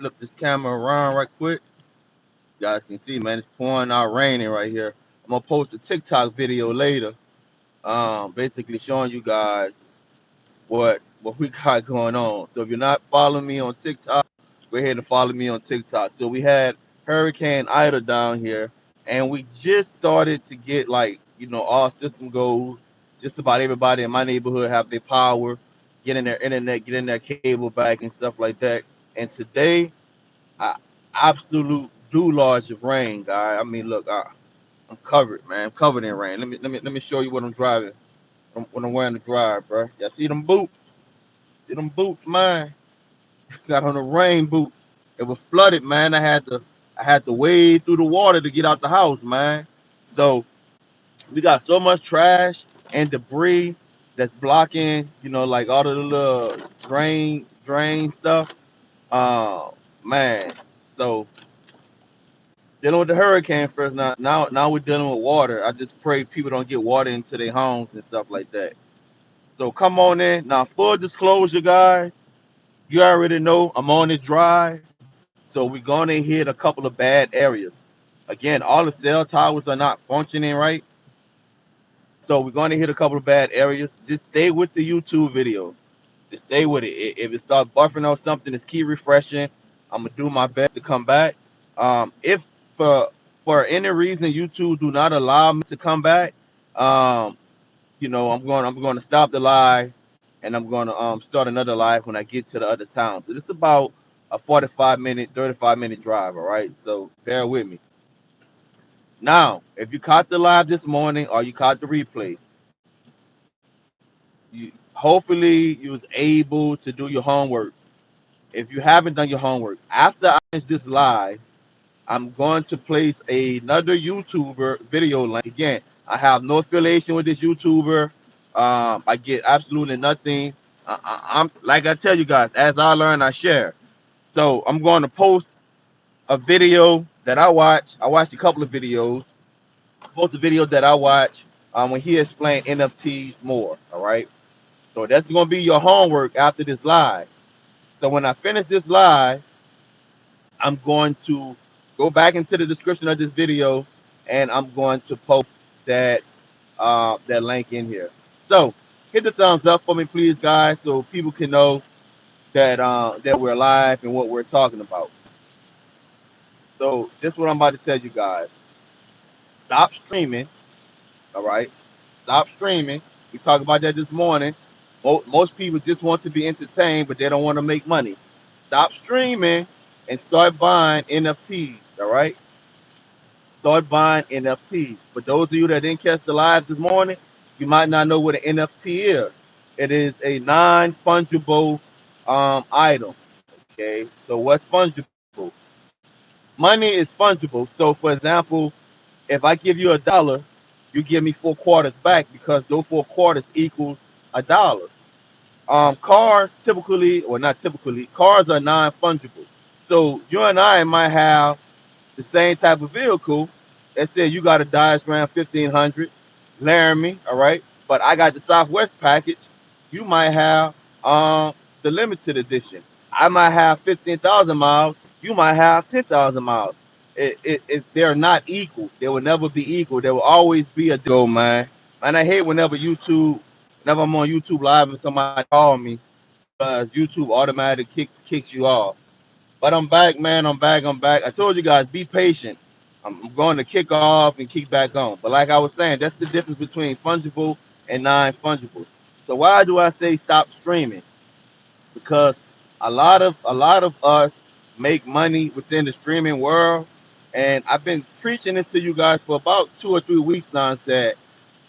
flip this camera around right quick. You guys can see, man, it's pouring out raining right here. I'm gonna post a TikTok video later, basically showing you guys what we got going on. So if you're not following me on TikTok, go ahead and follow me on TikTok. So we had Hurricane Ida down here, and we just started to get like all system goes. Just about everybody in my neighborhood have their power, getting their internet, getting their cable back, and stuff like that. And today, I absolute deluge of rain, guy. I mean, look, I'm covered, man. I'm covered in rain. Let me show you what I'm driving. When I'm wearing the drive, bro. Y'all see them boots? See them boots, man. Got on the rain boot. It was flooded, man. I had to wade through the water to get out the house, man. So we got so much trash and debris that's blocking, like all of the little drain stuff. Man. So dealing with the hurricane first. Now we're dealing with water. I just pray people don't get water into their homes and stuff like that. So come on in. Now, full disclosure, guys. You already know I'm on the drive, so we're gonna hit a couple of bad areas. Again, all the cell towers are not functioning right, so we're gonna hit a couple of bad areas. Just stay with the YouTube video. Just stay with it. If it starts buffering or something, just keep refreshing. I'm gonna do my best to come back. If for for any reason YouTube do not allow me to come back, um, I'm going to stop the live, and I'm going to start another live when I get to the other town. So it's about a 45-minute, 35-minute drive. All right, so bear with me. Now, if you caught the live this morning or you caught the replay, hopefully you was able to do your homework. If you haven't done your homework, after I finish this live, I'm going to place another YouTuber video link. Again, I have no affiliation with this YouTuber. I get absolutely nothing. I'm like I tell you guys, as I learn, I share. So I'm going to post a video that I watch. I watched a couple of videos. Post a video that I watch when he explained NFTs more. All right. So that's going to be your homework after this live. So when I finish this live, I'm going to go back into the description of this video, and I'm going to post that that link in here. So hit the thumbs up for me, please, guys, so people can know that we're live and what we're talking about. So this is what I'm about to tell you guys. Stop streaming, all right? Stop streaming. We talked about that this morning. Most people just want to be entertained, but they don't want to make money. Stop streaming and start buying NFTs, all right? Start buying NFTs. For those of you that didn't catch the live this morning, you might not know what an NFT is. It is a non-fungible item. Okay, so what's fungible? Money is fungible. So, for example, if I give you $1, you give me 4 quarters back because those 4 quarters equals $1. Cars typically, or not typically, cars are non-fungible. So you and I might have the same type of vehicle. Let's say you got a Dodge Ram 1500 Laramie, all right, but I got the Southwest package. You might have the limited edition. I might have 15,000 miles. You might have 10,000 miles. They're not equal. They will never be equal. There will always be a go, man. And I hate whenever I'm on YouTube live and somebody call me because YouTube automatically kicks you off. But I'm back, man. I'm back. I'm back. I told you guys, be patient. I'm going to kick off and kick back on. But like I was saying, that's the difference between fungible and non-fungible. So why do I say stop streaming? Because a lot of us make money within the streaming world, and I've been preaching this to you guys for about 2 or 3 weeks now. That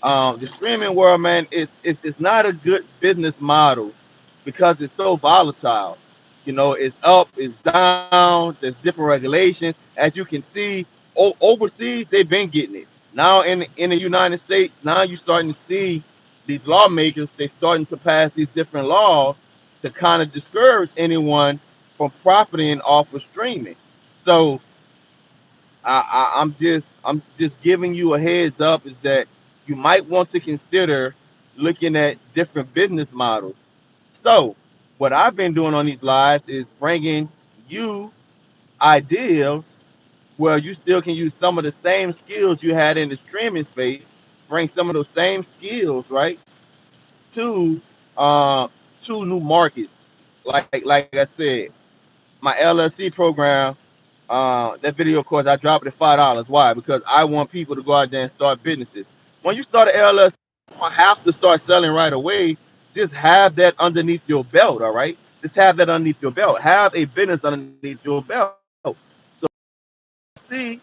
the streaming world, man, it's not a good business model because it's so volatile. It's up, it's down. There's different regulations. As you can see, overseas they've been getting it. Now in the United States, now you're starting to see these lawmakers. They're starting to pass these different laws to kind of discourage anyone from profiting off of streaming. So I'm just giving you a heads up is that you might want to consider looking at different business models. So what I've been doing on these lives is bringing you ideas where you still can use some of the same skills you had in the streaming space, bring some of those same skills, right, to uh, to new markets. Like I said, my LLC program, that video course I dropped it at $5. Why? Because I want people to go out there and start businesses. When you start an LLC, you don't have to start selling right away. Just have that underneath your belt, all right? Just have that underneath your belt. Have a business underneath your belt. So see,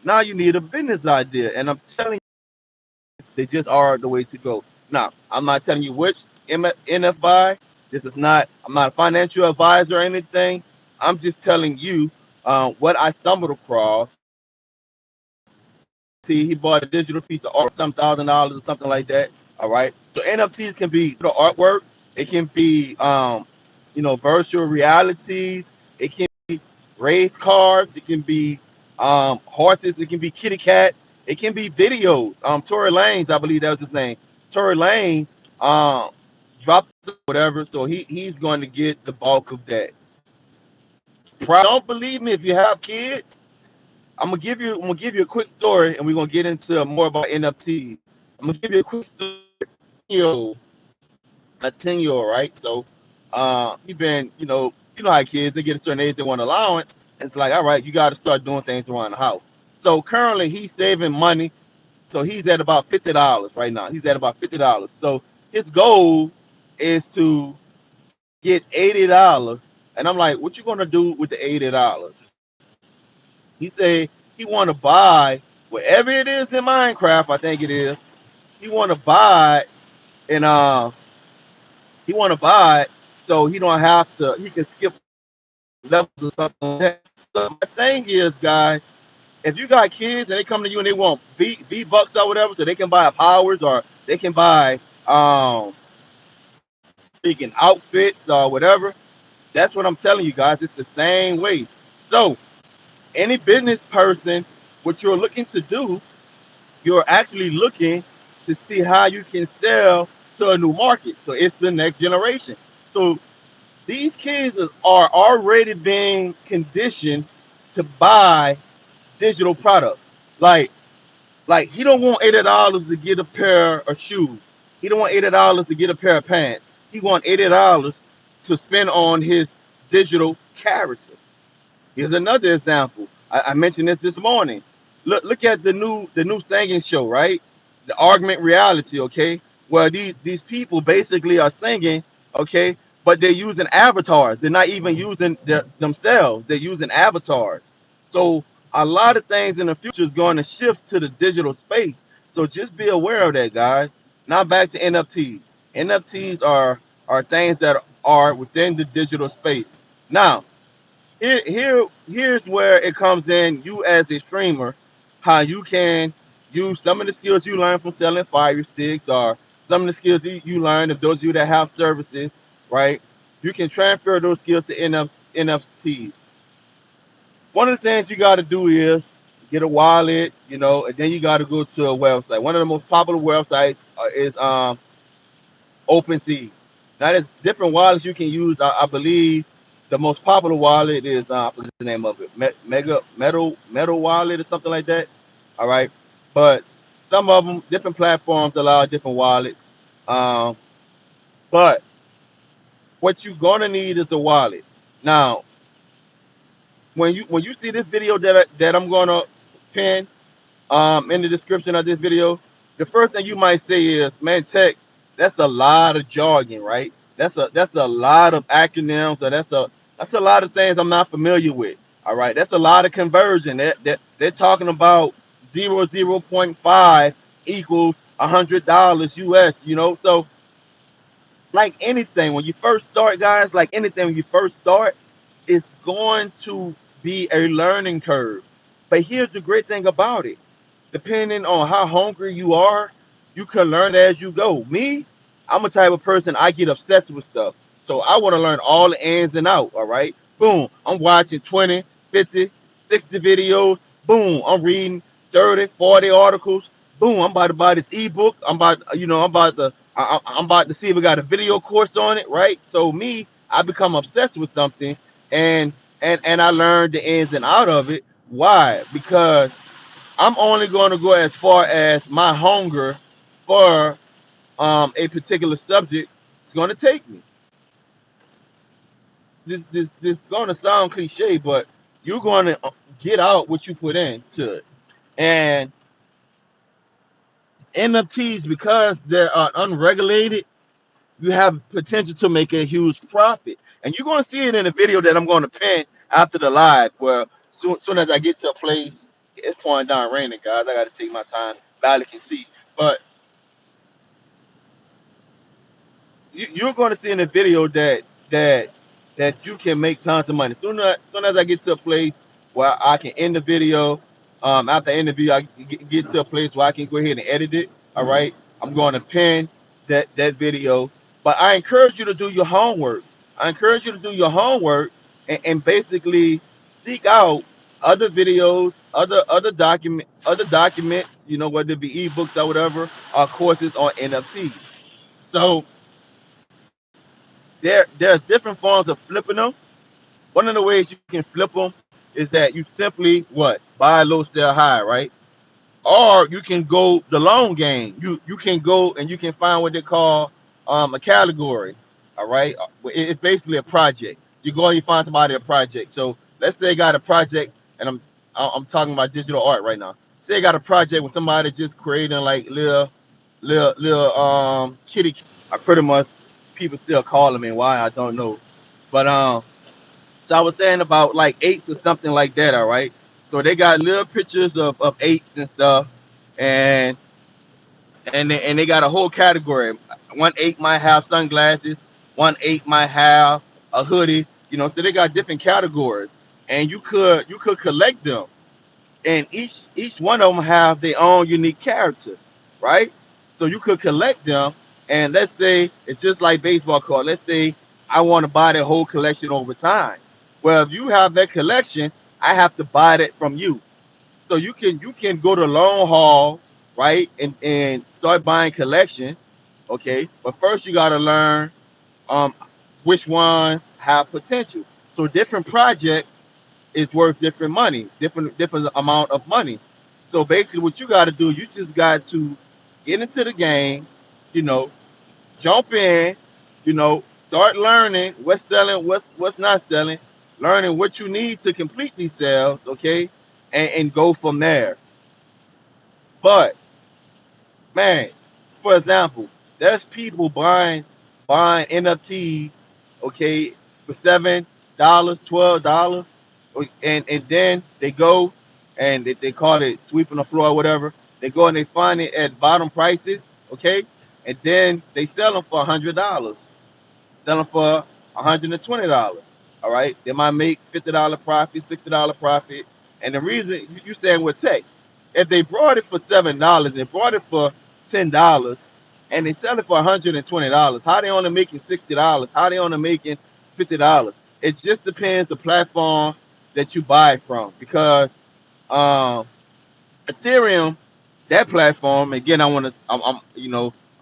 now you need a business idea. And I'm telling you, they just are the way to go. Now, I'm not telling you which NF buy. This is not, I'm not a financial advisor or anything. I'm just telling you what I stumbled across. See, he bought a digital piece of art, some $1,000 or something like that. All right. So NFTs can be the artwork. It can be, virtual realities. It can be race cars. It can be horses. It can be kitty cats. It can be videos. Tory Lanez, I believe that was his name. Tory Lanez dropped whatever. So he's going to get the bulk of that. Don't believe me if you have kids. I'm gonna give you a quick story, and we're gonna get into more about NFTs. I'm gonna give you a quick story. You a 10-year-old, right? So, he been, you know how kids they get a certain age, they want allowance. And it's like, all right, you got to start doing things around the house. So currently, he's saving money. So he's at about $50 right now. He's at about $50. So his goal is to get $80. And I'm like, what you gonna do with the $80? He said he want to buy whatever it is in Minecraft. I think it is. He want to buy it, and he want to buy it so he don't have to. He can skip levels or something like that. So my thing is, guys, if you got kids and they come to you and they want V bucks or whatever, so they can buy powers or they can buy freaking outfits or whatever. That's what I'm telling you guys. It's the same way. So any business person, what you're looking to do, you're actually looking to see how you can sell to a new market. So it's the next generation. So these kids are already being conditioned to buy digital products. Like like he don't want $80 to get a pair of shoes. He don't want $80 to get a pair of pants. He want $80 to spend on his digital character. Here's another example. I mentioned this morning. Look at the new singing show, right? The argument reality, okay? Where these people basically are singing, okay, but they're using avatars. They're not even using themselves. They're using avatars. So a lot of things in the future is going to shift to the digital space. So just be aware of that, guys. Now back to NFTs. NFTs are things that are within the digital space. Now, here's where it comes in. You as a streamer, how you can use some of the skills you learn from selling fire sticks, or some of the skills you learn of those of you that have services, right? You can transfer those skills to NFTs. One of the things you got to do is get a wallet, and then you got to go to a website. One of the most popular websites is OpenSea. Now there's different wallets you can use. I believe the most popular wallet is I forget the name of it, Mega Metal Wallet or something like that. All right, but some of them, different platforms allow different wallets. Um, but what you're gonna need is a wallet. Now, when you see this video that I'm gonna pin in the description of this video, the first thing you might say is, "Man, tech, that's a lot of jargon, right? That's a lot of acronyms, or that's a lot of things I'm not familiar with. All right, that's a lot of conversion. That they're talking about 0.5 equals $100 US. So like anything, when you first start, guys, like anything, when you first start, it's going to be a learning curve. But here's the great thing about it: depending on how hungry you are, you can learn as you go. Me, I'm a type of person, I get obsessed with stuff. So I want to learn all the ins and out, all right? Boom, I'm watching 20, 50, 60 videos. Boom, I'm reading 30, 40 articles. Boom, I'm about to buy this ebook. I'm about to see if we got a video course on it, right? So me, I become obsessed with something, and and I learned the ins and out of it. Why? Because I'm only going to go as far as my hunger for a particular subject is going to take me. This going to sound cliche, but you're going to get out what you put into it. And NFTs, because they're unregulated, you have potential to make a huge profit. And you're going to see it in the video that I'm going to pin after the live. Where soon as I get to a place, it's pouring down raining, guys. I got to take my time. Valley can see, but you're going to see in the video that that you can make tons of money. Soon as I get to a place where I can end the video, after the interview, I get to a place where I can go ahead and edit it. All right, I'm going to pin that video. But I encourage you to do your homework. I encourage you to do your homework and basically seek out other videos, other documents. You know, whether it be ebooks or whatever, or courses on NFTs. So there's different forms of flipping them. One of the ways you can flip them is that you simply what buy low, sell high, right? Or you can go the long game. You can go and you can find what they call a category. All right, it's basically a project. You go and you find somebody a project. So let's say I got a project, and I'm talking about digital art right now. Say I got a project with somebody just creating like little kitty. I pretty much people still calling me why I don't know, but so I was saying about like apes or something like that. All right, so they got little pictures of apes and stuff, and and they got a whole category. One ape might have sunglasses. One ape might have a hoodie. You know, so they got different categories, and you could collect them, and each one of them have their own unique character, right? So you could collect them, and let's say it's just like baseball card. Let's say I want to buy that whole collection over time. Well, if you have that collection, I have to buy that from you. So you can go to long haul, right, and start buying collections, okay. But first you got to learn um which ones have potential. So different projects is worth different money, different amount of money. So basically, what you got to do, you just got to get into the game, you know, jump in, you know, start learning what's selling, what's not selling, learning what you need to complete these sales, okay, and go from there. But man, for example, there's people buying NFTs, okay, for $7, $12, and then they go and they call it sweeping the floor or whatever. They go and they find it at bottom prices, okay, and then they sell them for $100, selling for $120. All right, they might make $50 profit, $60 profit, and the reason you saying with tech, if they brought it for $7, they brought it for $10, and they sell it for $120, how they only making $60? How they only making $50? It just depends the platform that you buy from because um, Ethereum, that platform, again, I want to, I'm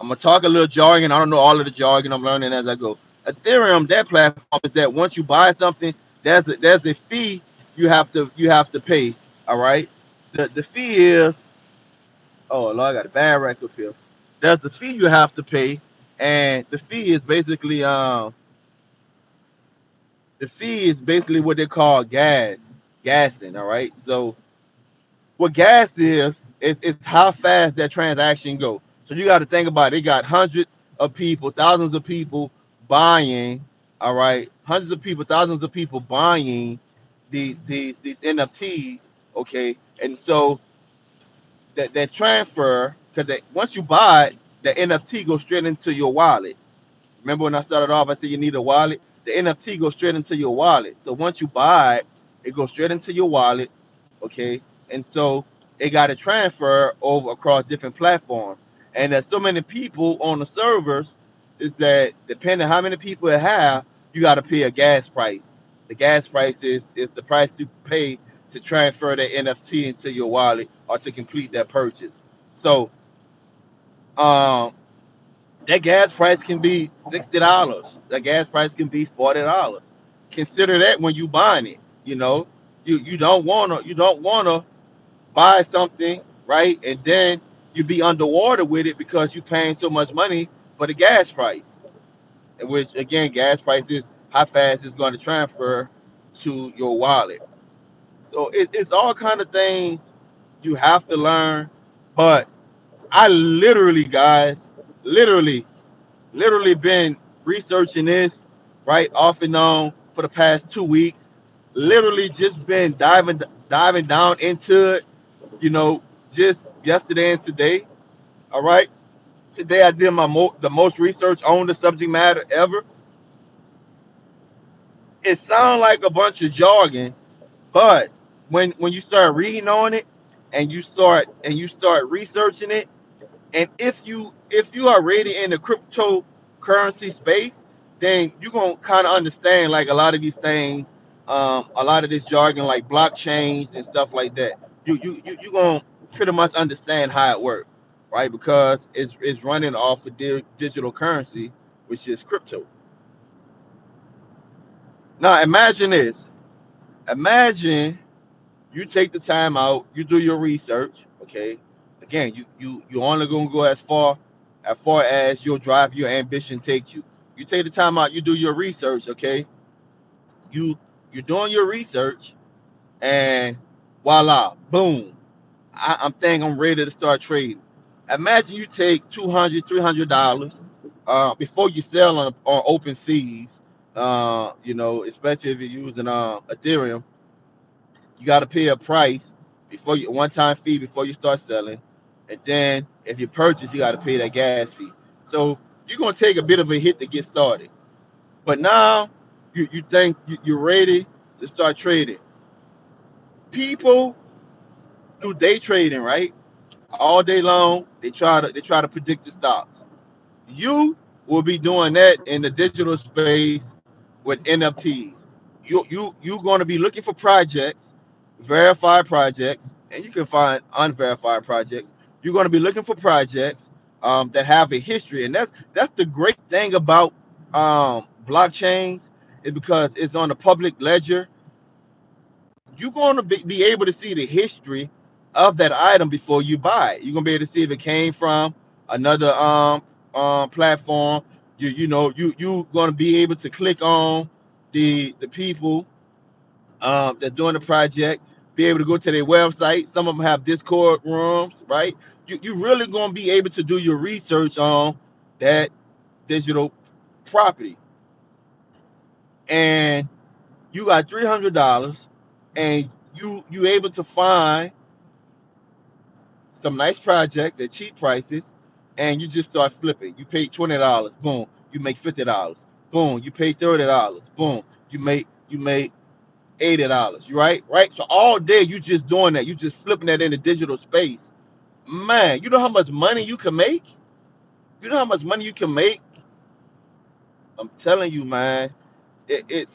gonna talk a little jargon. I don't know all of the jargon. I'm learning as I go. Ethereum, that platform is that once you buy something, there's a fee you have to pay. All right, the fee is, oh Lord, I got a bad record here. There's the fee you have to pay, and the fee is basically what they call gassing. All right, so what gas is how fast that transaction go. So you got to think about it. They got hundreds of people, thousands of people buying. All right, hundreds of people, thousands of people buying these NFTs. Okay, and so that transfer because once you buy it, the NFT goes straight into your wallet. Remember when I started off, I said you need a wallet. The NFT goes straight into your wallet. So once you buy it, it goes straight into your wallet. Okay, and so it got to transfer over across different platforms. And there's so many people on the servers, is that depending how many people it have, you got to pay a gas price. The gas price is the price you pay to transfer the NFT into your wallet or to complete that purchase. So um, that gas price can be $60. That gas price can be $40. Consider that when you buying it. You know, you don't wanna buy something, right, and then you be underwater with it because you're paying so much money for the gas price. Which again, gas prices, how fast it's going to transfer to your wallet. So it's all kind of things you have to learn. But I literally, guys, literally, literally been researching this right off and on for the past 2 weeks. Literally just been diving down into it, you know, just yesterday and today. All right. Today I did the most research on the subject matter ever. It sounds like a bunch of jargon, but when you start reading on it and you start researching it, and if you are already in the cryptocurrency space, then you're gonna kind of understand like a lot of these things, a lot of this jargon like blockchains and stuff like that. You gonna pretty much understand how it works, right? Because it's running off of digital currency, which is crypto. Now imagine this. Imagine you take the time out, you do your research, okay? Again, you only gonna go as far as your drive, your ambition takes you. You take the time out, you do your research, okay? You you're doing your research, and voila, boom. I'm thinking I'm ready to start trading. Imagine you take $200, $300 before you sell on open seas. Especially if you're using Ethereum, you got to pay a price before you one time fee before you start selling, and then if you purchase, you got to pay that gas fee. So you're gonna take a bit of a hit to get started. But now you think you're ready to start trading. People do day trading, right? All day long. They try to predict the stocks. You will be doing that in the digital space with NFTs. You going to be looking for projects, verified projects, and you can find unverified projects. You're going to be looking for projects that have a history, and that's the great thing about blockchains, is because it's on the public ledger. You're going to be able to see the history of that item before you buy it. You're going to be able to see if it came from another platform. You're going to be able to click on the people that's doing the project, be able to go to their website. Some of them have Discord rooms, right? You really going to be able to do your research on that digital property. And you got $300, and you able to find some nice projects at cheap prices, and you just start flipping. You pay $20, boom, you make $50. Boom, you pay $30, boom, you make $80. You right? So all day you just doing that. You just flipping that in the digital space. Man, you know how much money you can make? You know how much money you can make? I'm telling you, man. It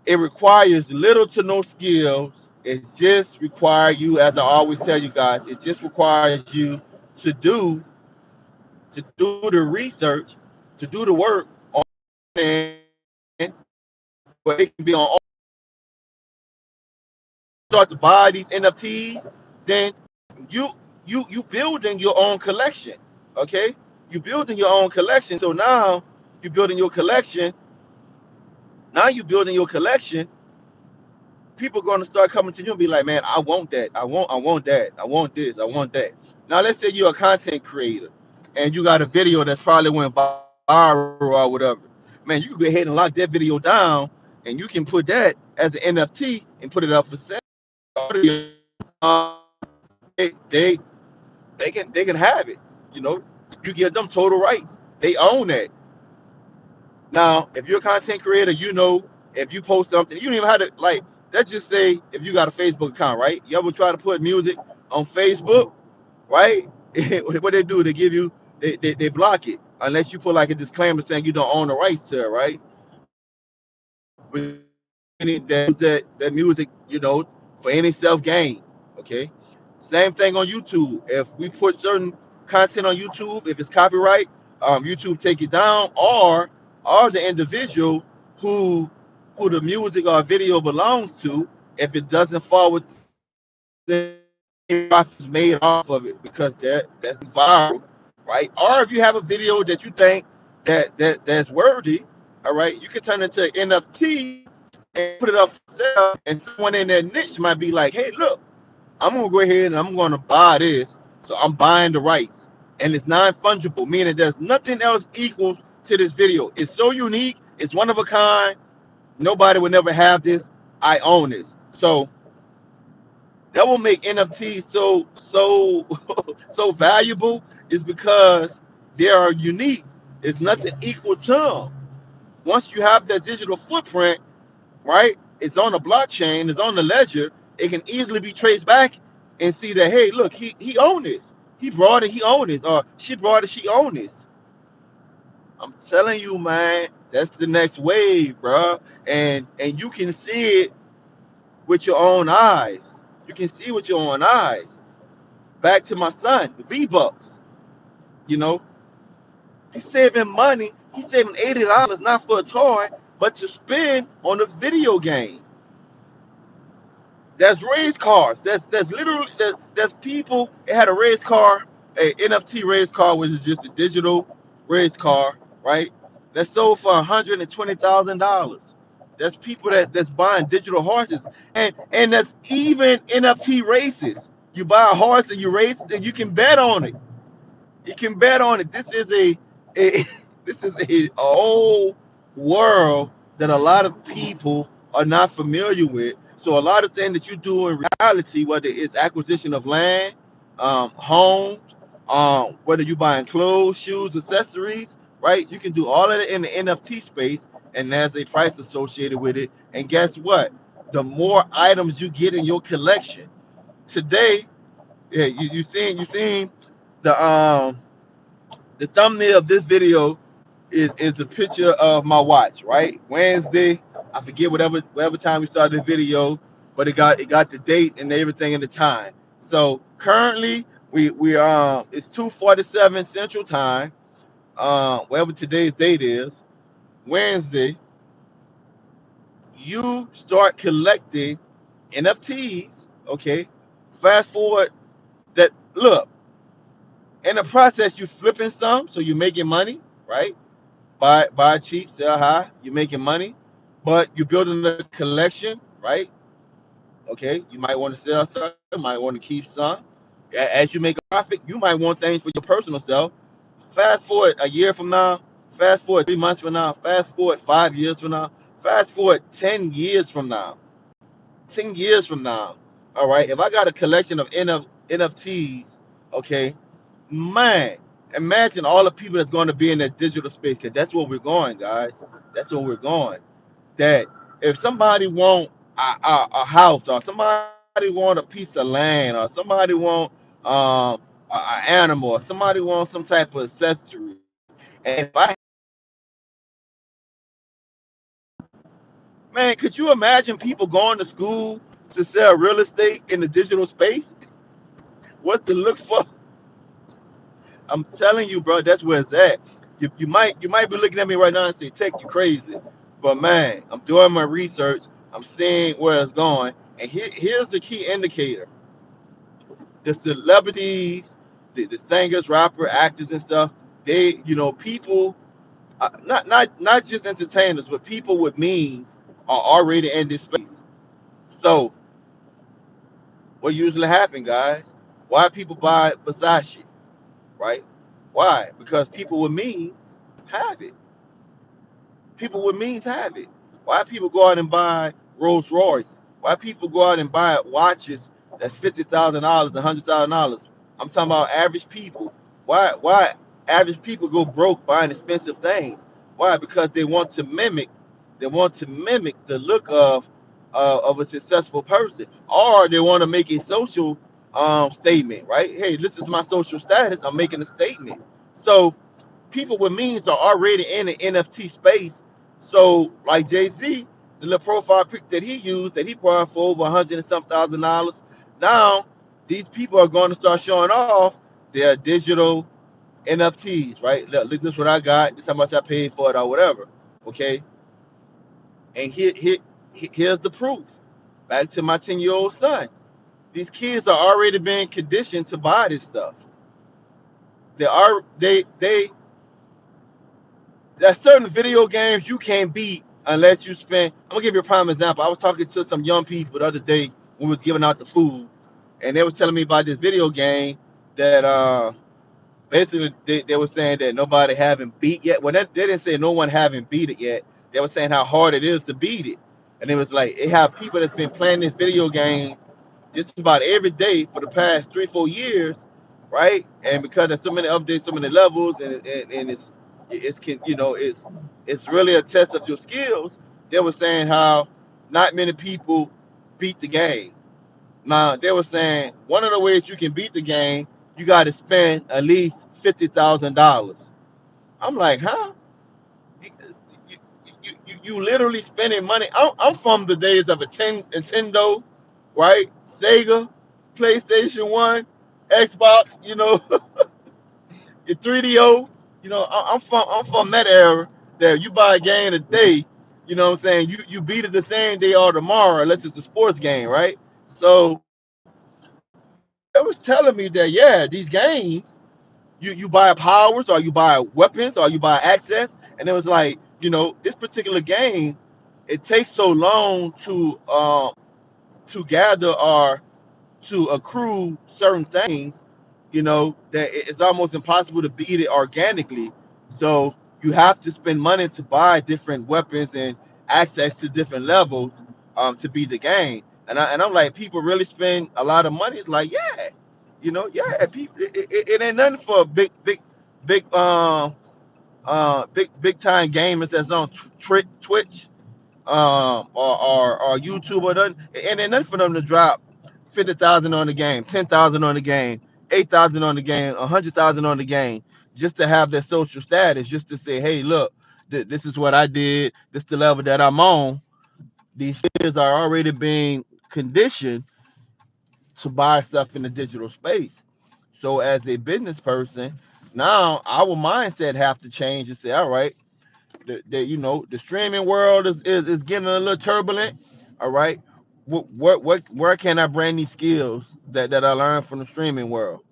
requires little to no skills. It just requires you, as I always tell you guys, it just requires you to do to do the research, to do the work on end, where it can be on all. Start to buy these NFTs, then you you building your own collection. Okay, you building your own collection. So now you building your collection. Now you building your collection. People going to start coming to you and be like, man, I want that. I want that. I want this. I want that. Now let's say you're a content creator and you got a video that probably went viral or whatever. Man, you can go ahead and lock that video down, and you can put that as an NFT and put it up for sale. Uh, they they can have it. You know, you give them total rights. They own that. Now, if you're a content creator, if you post something, you don't even have to like. Let's just say if you got a Facebook account, right? You ever try to put music on Facebook, right? What they do, they give you, they block it unless you put like a disclaimer saying you don't own the rights to it, right? But that music, for any self gain. Okay. Same thing on YouTube. If we put certain content on YouTube, if it's copyright, YouTube take it down, or the individual who who the music or video belongs to if it doesn't fall within profits made off of it because that's viral, right? Or if you have a video that you think that's worthy, all right, you can turn it into an NFT and put it up for sale, and someone in that niche might be like, hey, look, I'm gonna go ahead and I'm gonna buy this, so I'm buying the rights, and it's non-fungible, meaning there's nothing else equal to this video. It's so unique, it's one of a kind. Nobody would never have this. I own this. So that will make NFTs so valuable is because they are unique. It's nothing equal to them. Once you have that digital footprint, right? It's on the blockchain, it's on the ledger. It can easily be traced back and see that hey, look, he owned this. He brought it, he owned this, or she brought it, she owned this. I'm telling you, man, that's the next wave, bro. And you can see it with your own eyes. You can see with your own eyes. Back to my son, V-Bucks. You know, he's saving money. He's saving $80 not for a toy, but to spend on a video game. There's race cars. There's literally there's people. It had a race car, a NFT race car, which is just a digital race car, right? That's sold for $120,000. There's people that's buying digital horses, and that's even NFT races. You buy a horse and you race, and you can bet on it. You can bet on it. This is a this is a whole world that a lot of people are not familiar with. So a lot of things that you do in reality, whether it's acquisition of land, homes, whether you buying clothes, shoes, accessories, right? You can do all of it in the NFT space, and there's a price associated with it. And guess what? The more items you get in your collection today, yeah, you seen the thumbnail of this video is a picture of my watch, right? Wednesday, I forget whatever time we started the video, but it got the date and everything and the time. So currently we it's 2:47 Central Time, whatever today's date is, Wednesday. You start collecting NFTs, okay? Fast forward that look in the process you flipping some, so you're making money, right? Buy cheap, sell high. You're making money, but you're building a collection, right? Okay, you might want to sell some, might want to keep some. As you make a profit, you might want things for your personal self. Fast forward a year from now, fast forward 3 months from now, fast forward 5 years from now, fast forward 10 years from now. 10 years from now, all right. If I got a collection of NFTs, okay, man, imagine all the people that's going to be in that digital space, because that's where we're going, guys. That's where we're going. That if somebody want a house, or somebody want a piece of land, or somebody want an animal, or somebody wants some type of accessory, and if I man, could you imagine people going to school to sell real estate in the digital space? What to look for? I'm telling you, bro, that's where it's at. You might be looking at me right now and say, "Tech, you crazy," but man, I'm doing my research. I'm seeing where it's going, and here's the key indicator: the celebrities, the singers, rapper, actors, and stuff. They, people, not just entertainers, but people with means are already in this space. So what usually happens, guys? Why people buy Versace, right? Why? Because people with means have it. People with means have it. Why people go out and buy Rolls Royce? Why people go out and buy watches that's $50,000, $100,000? I'm talking about average people. Why average people go broke buying expensive things? Why? Because they want to mimic the look of a successful person, or they want to make a social statement, right? Hey, this is my social status. I'm making a statement. So people with means are already in the NFT space. So, like Jay Z, the little profile pic that he used, that he bought for over 100 and some thousand dollars. Now, these people are going to start showing off their digital NFTs, right? Look, this is what I got. This is how much I paid for it, or whatever. Okay. And here's the proof. Back to my 10-year-old son. These kids are already being conditioned to buy this stuff. There's certain video games you can't beat unless you spend. I'm gonna give you a prime example. I was talking to some young people the other day when we was giving out the food, and they were telling me about this video game that basically they were saying that nobody haven't beat yet. Well, they didn't say no one haven't beat it yet. They were saying how hard it is to beat it, and it was like it have people that's been playing this video game just about every day for the past 3 4 years, right? And because there's so many updates, so many levels, and it's it's really a test of your skills. They were saying how not many people beat the game. Now they were saying one of the ways you can beat the game, you got to spend at least $50,000. I'm like, huh? You, you literally spending money. I'm from the days of a Nintendo, right? Sega, PlayStation One, Xbox. Your 3DO. I'm from that era. That you buy a game today, you know what I'm saying? You beat it the same day or tomorrow, unless it's a sports game, right? So it was telling me that yeah, these games you buy powers or you buy weapons or you buy access, and it was like this particular game, it takes so long to gather or to accrue certain things, that it's almost impossible to beat it organically. So you have to spend money to buy different weapons and access to different levels to beat the game. And I'm like, people really spend a lot of money. It's like, yeah, yeah, people, it ain't nothing for big big time gamers that's on Twitch or YouTube or nothing. And ain't nothing for them to drop 50,000 on the game, 10,000 on the game, 8,000 on the game, 100,000 on the game, just to have their social status, just to say, hey, look, this is what I did. This is the level that I'm on. These kids are already being conditioned to buy stuff in the digital space. So as a business person, now our mindset have to change and say, all right, the streaming world is getting a little turbulent. All right, where can I bring these skills that I learned from the streaming world?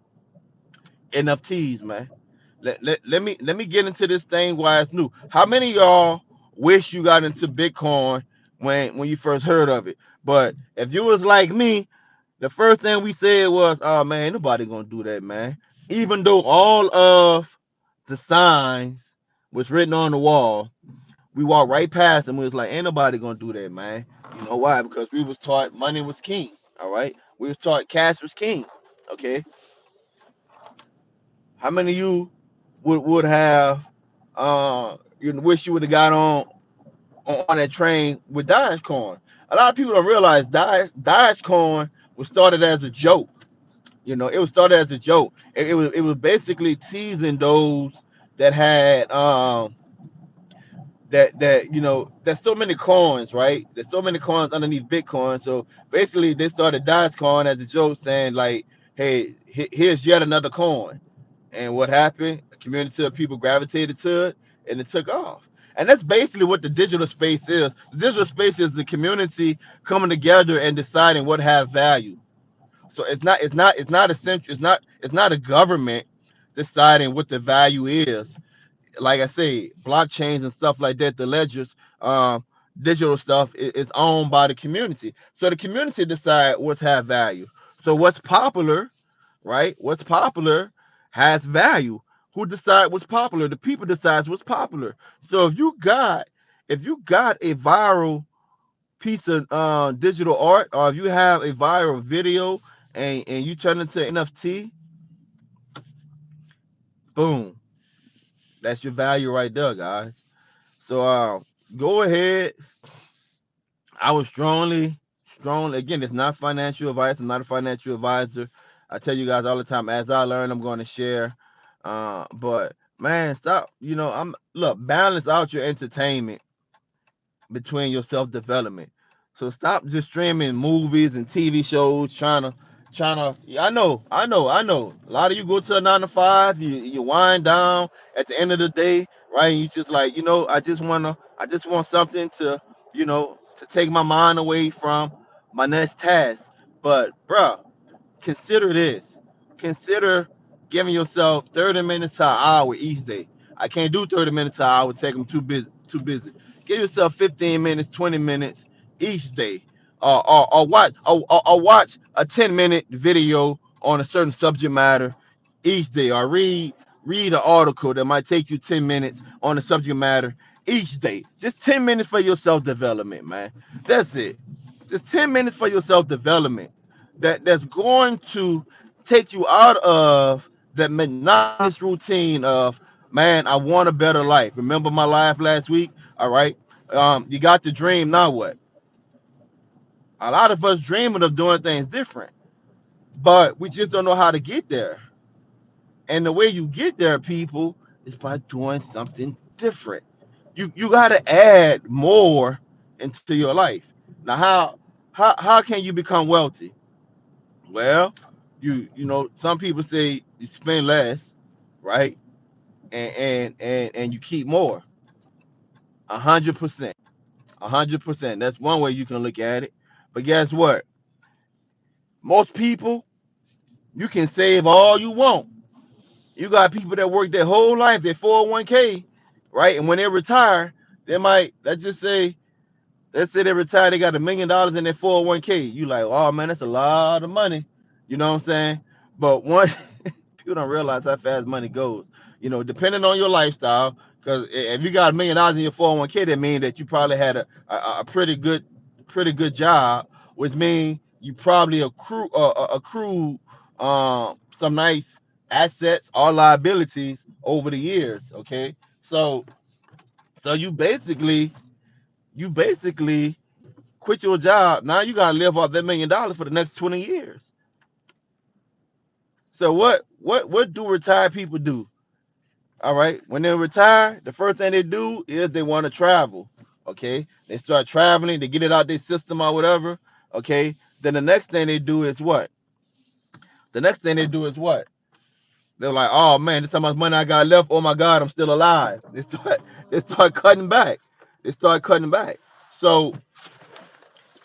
NFTs, man. Let me get into this thing while it's new. How many of y'all wish you got into Bitcoin when you first heard of it? But if you was like me, the first thing we said was, "Oh man, nobody gonna do that, man." Even though all of the signs was written on the wall, we walked right past them. We was like, "Ain't nobody gonna do that, man." You know why? Because we was taught money was king. All right, we was taught cash was king. Okay, how many of you would have you wish you would have got on that train with Dogecoin? A lot of people don't realize Dogecoin was started as a joke. It was started as a joke. It was basically teasing those that had there's so many coins, right? There's so many coins underneath Bitcoin. So basically they started Dogecoin as a joke, saying like, hey, here's yet another coin. And what happened? A community of people gravitated to it, and it took off. And that's basically what the digital space is. The digital space is the community coming together and deciding what has value. So it's not essential. It's not a government deciding what the value is. Like I say, blockchains and stuff like that, the ledgers, digital stuff is owned by the community. So the community decide what's have value. So what's popular, right? What's popular has value. Who decide what's popular? The people decides what's popular. So if you got a viral piece of digital art, or if you have a viral video and you turn it into NFT, boom, that's your value right there, guys. So go ahead. I would strongly, again, it's not financial advice. I'm not a financial advisor. I tell you guys all the time, as I learn, I'm going to share. But man, stop. Balance out your entertainment between your self development. So stop just streaming movies and TV shows, trying to. I know. A lot of you go to a 9 to 5, you wind down at the end of the day, right? And you just like, I just want something to, to take my mind away from my next task. But, bruh, consider this. Consider giving yourself 30 minutes to an hour each day. I can't do 30 minutes to an hour. Take them too busy. Too busy. Give yourself 15 minutes, 20 minutes each day. Or watch a 10-minute video on a certain subject matter each day. Or read an article that might take you 10 minutes on a subject matter each day. Just 10 minutes for your self-development, man. That's it. Just 10 minutes for your self-development that's going to take you out of that monotonous routine of, man, I want a better life. Remember my life last week? All right. You got the dream. Now what? A lot of us dreaming of doing things different, but we just don't know how to get there. And the way you get there, people, is by doing something different. You got to add more into your life. Now, how can you become wealthy? Well, some people say you spend less, right? And you keep more. 100%. 100%. That's one way you can look at it. But guess what? Most people, you can save all you want. You got people that work their whole life, their 401k, right? And when they retire, they might, let's say they retire, they got $1 million in their 401k. You like, oh man, that's a lot of money. You know what I'm saying? But one people don't realize how fast money goes. Depending on your lifestyle, because if you got $1 million in your 401k, that means that you probably had a pretty good job, which means you probably accrue some nice assets or liabilities over the years. Okay, so you basically quit your job. Now you gotta live off that $1 million for the next 20 years. So what do retired people do? All right. When they retire, the first thing they do is they want to travel. Okay. They start traveling, they get it out their system or whatever. Okay. Then the next thing they do is what? The next thing they do is what? They're like, oh man, this is how much money I got left. Oh my God, I'm still alive. They start cutting back. They start cutting back. So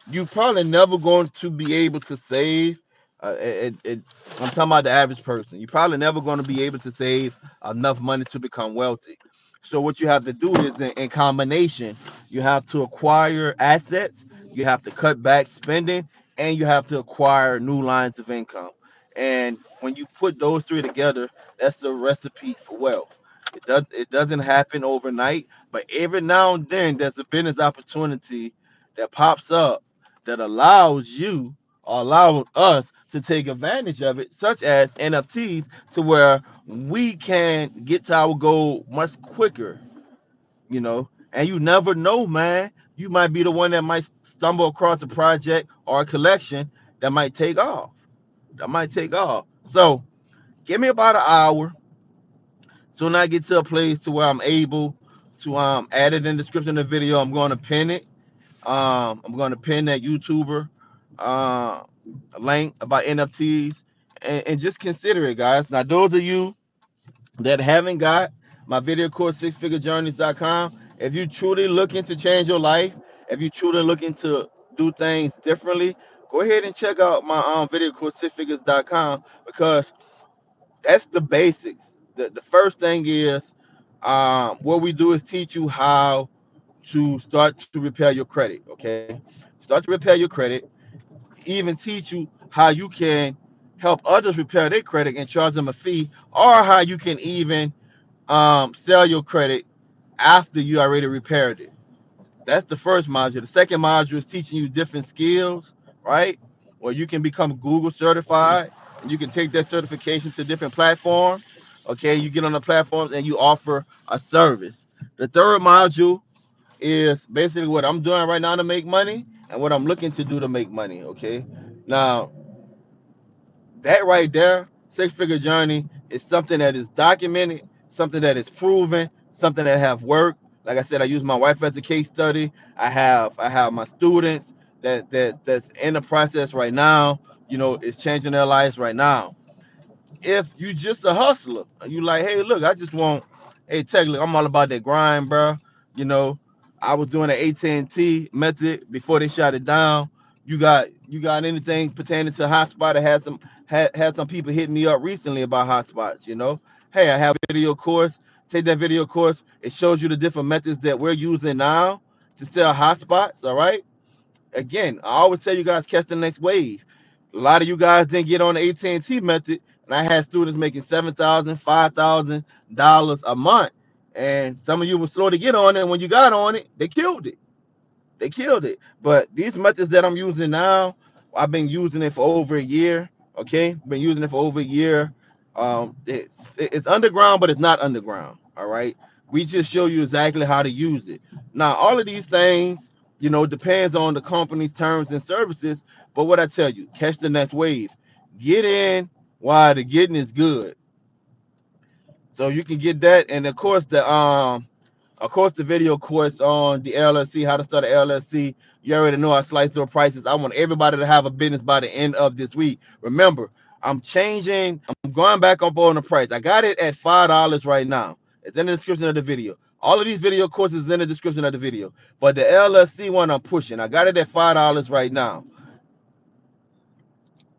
you probably never going to be able to save. I'm talking about the average person. You're probably never going to be able to save enough money to become wealthy. So what you have to do is, in combination, you have to acquire assets, you have to cut back spending, and you have to acquire new lines of income. And when you put those three together, that's the recipe for wealth. It doesn't happen overnight, but every now and then there's a business opportunity that pops up that allows you or allows us to take advantage of it, such as NFTs, to where we can get to our goal much quicker. And you never know, man. You might be the one that might stumble across a project or a collection that might take off. That might take off. So give me about an hour. Soon I get to a place to where I'm able to add it in the description of the video. I'm going to pin it. I'm going to pin that YouTuber uh, link about NFTs, and just consider it, guys. Now, those of you that haven't got my video course, sixfigurejourneys.com, if you truly looking to change your life, if you truly looking to do things differently, go ahead and check out my video course, sixfigures.com, because that's the basics. The first thing is what we do is teach you how to start to repair your credit. Okay, start to repair your credit. Even teach you how you can help others repair their credit and charge them a fee, or how you can even sell your credit after you already repaired it. That's the first module. The second module is teaching you different skills, right? Or you can become Google certified, and you can take that certification to different platforms. Okay, you get on the platforms and you offer a service. The third module is basically what I'm doing right now to make money and what I'm looking to do to make money. Okay, now that right there, six figure journey, is something that is documented, something that is proven, something that have worked. Like I said, I use my wife as a case study. I have my students that's in the process right now. It's changing their lives right now. If you just a hustler, and you like, hey, look, I just want, hey, Tech, look, I'm all about that grind, bro. You know, I was doing the AT&T method before they shut it down. You got anything pertaining to hotspot? I had some people hitting me up recently about hotspots. Hey, I have a video course. Take that video course. It shows you the different methods that we're using now to sell hotspots. All right. Again, I always tell you guys catch the next wave. A lot of you guys didn't get on the AT&T method, and I had students making $7,000, $5,000 a month, and some of you were slow to get on it. And when you got on it, they killed it. They killed it. But these methods that I'm using now, I've been using it for over a year. Okay, been using it for over a year. It's underground, but it's not underground. All right, we just show you exactly how to use it. Now, all of these things, depends on the company's terms and services. But what I tell you, catch the next wave. Get in while the getting is good, so you can get that. And of course, the video course on the LLC, how to start an LLC. You already know I slice those prices. I want everybody to have a business by the end of this week. Remember, I'm going back up on the price. I got it at $5 right now. It's in the description of the video. All of these video courses is in the description of the video. But the LLC one I'm pushing. I got it at $5 right now.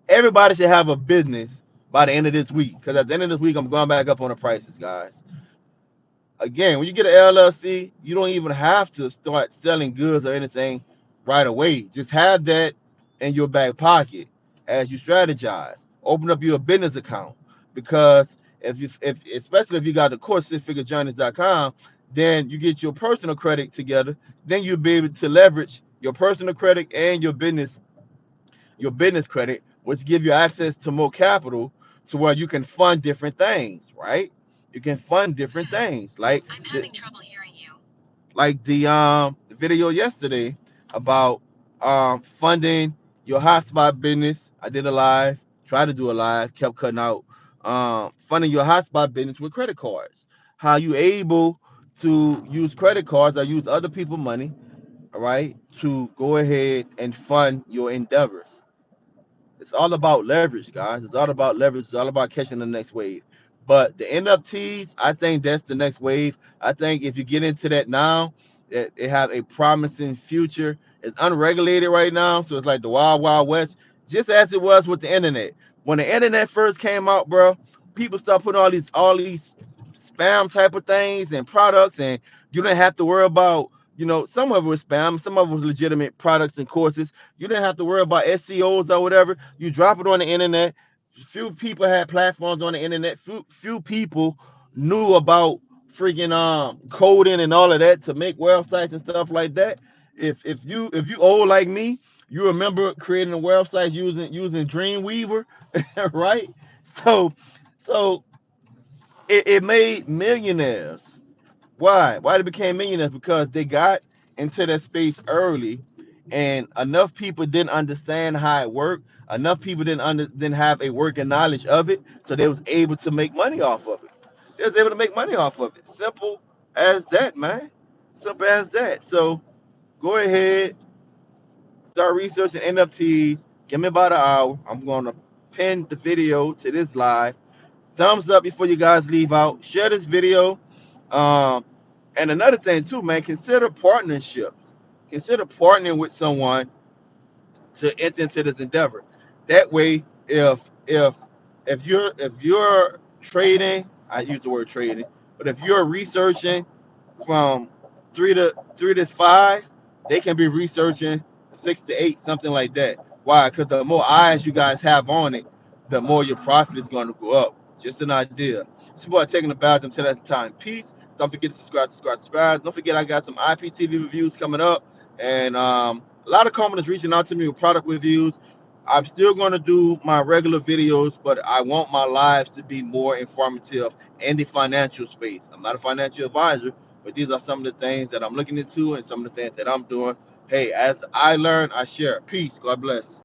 Everybody should have a business by the end of this week. Because at the end of this week, I'm going back up on the prices, guys. Again, when you get an LLC, you don't even have to start selling goods or anything right away. Just have that in your back pocket as you strategize. Open up your business account, because if especially if you got the course sixfigurejourneys.com, then you get your personal credit together. Then you'll be able to leverage your personal credit and your business credit, which give you access to more capital to where you can fund different things, right? You can fund different things. I'm having trouble hearing you. Like the video yesterday about funding your hotspot business. I did a live, tried to do a live, kept cutting out. Funding your hotspot business with credit cards. How you able to use credit cards or use other people's money, all right, to go ahead and fund your endeavors. It's all about leverage, guys. It's all about leverage. It's all about catching the next wave. But the NFTs, I think that's the next wave. I think if you get into that now, it have a promising future. It's unregulated right now, so it's like the wild, wild west, just as it was with the internet. When the internet first came out, bro, people started putting all these spam type of things and products, and you didn't have to worry about, some of it was spam, some of it was legitimate products and courses. You didn't have to worry about SEOs or whatever. You drop it on the internet. Few people had platforms on the internet. Few people knew about freaking coding and all of that to make websites and stuff like that. If you old like me, you remember creating a website using Dreamweaver, right? So it made millionaires. Why? Why they became millionaires? Because they got into that space early, and enough people didn't understand how it worked. Enough people didn't have a working knowledge of it, so they was able to make money off of it. They was able to make money off of it. Simple as that, man. Simple as that. So go ahead, start researching NFTs. Give me about an hour. I'm gonna pin the video to this live. Thumbs up before you guys leave out. Share this video. Um, and another thing too, man, consider partnerships. Consider partnering with someone to enter into this endeavor. That way, if you're trading, I use the word trading, but if you're researching from three to five, they can be researching 6 to 8, something like that. Why? Because the more eyes you guys have on it, the more your profit is going to go up. Just an idea. It's about taking the badge until that time. Peace. Don't forget to subscribe. Don't forget I got some IPTV reviews coming up, and a lot of companies reaching out to me with product reviews. I'm still going to do my regular videos, but I want my lives to be more informative in the financial space. I'm not a financial advisor, but these are some of the things that I'm looking into and some of the things that I'm doing. Hey, as I learn, I share. Peace. God bless.